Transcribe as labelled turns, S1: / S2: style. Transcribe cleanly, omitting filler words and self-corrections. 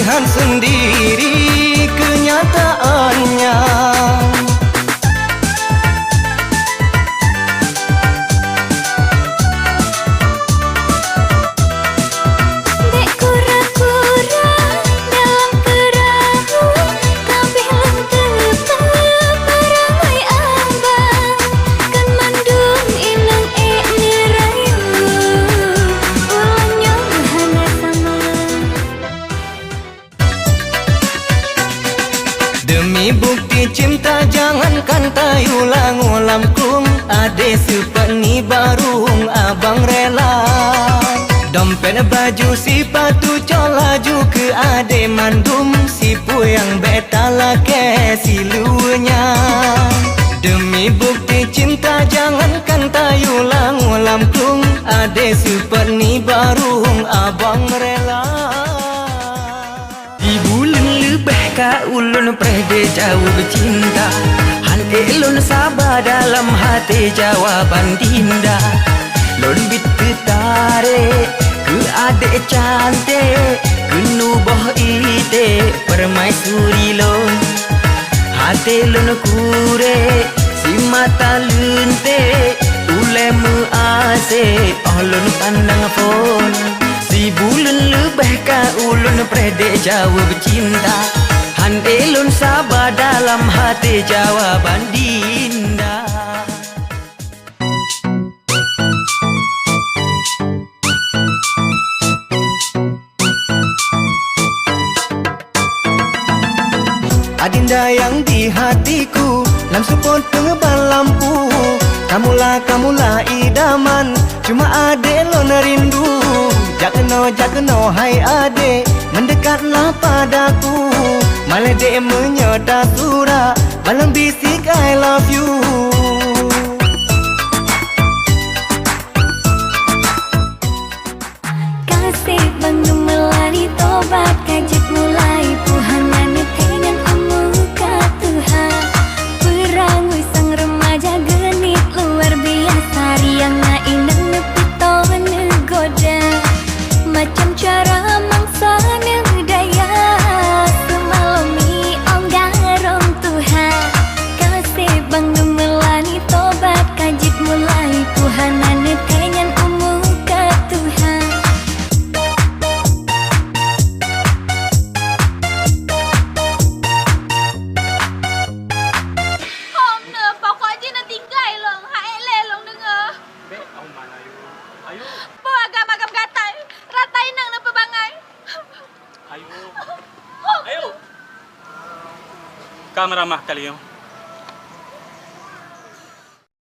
S1: lihat sendiri kenyataannya. Demi bukti cinta jangankan tayu ulang kung ade sepeni barung abang rela. Dompet baju sepatu colaju ke ade mandum sipu yang betala ke silunya. Demi bukti cinta jangankan tayu ulang kung ade sepeni barung abang rela. Di bulan lebih ka ulun prede jauh bercinta, han elun sabar dalam hati jawaban dinda. Lon bit ketare ke adek cantik, ke nuboh ite permaisuri lon. Hati lon kure si mata lente, ulemu ase oh lon pandang phone. Si bulan lebih ka ulun predek jauh bercinta, han elun sabar dalam hati jawaban dinda. Adinda yang di hatiku, lam support pengebal lampu. Kamulah idaman, cuma ade lo nerindu. Jakno hai ade, mendekatlah padaku. Malah dia menyota surah, malam bisik I love you.
S2: Kasih bantu melani tobat kajik mulai puhanan dengan amuka Tuhan. Perang sang remaja genit luar biasa riang na inang nepito negoda. Macam cara mangsa negdaya semalami onggarong Tuhan. Kasih bantu melani tobat kajik mulai puhanan dengan amuka Tuhan.
S3: Kamera mah kalian.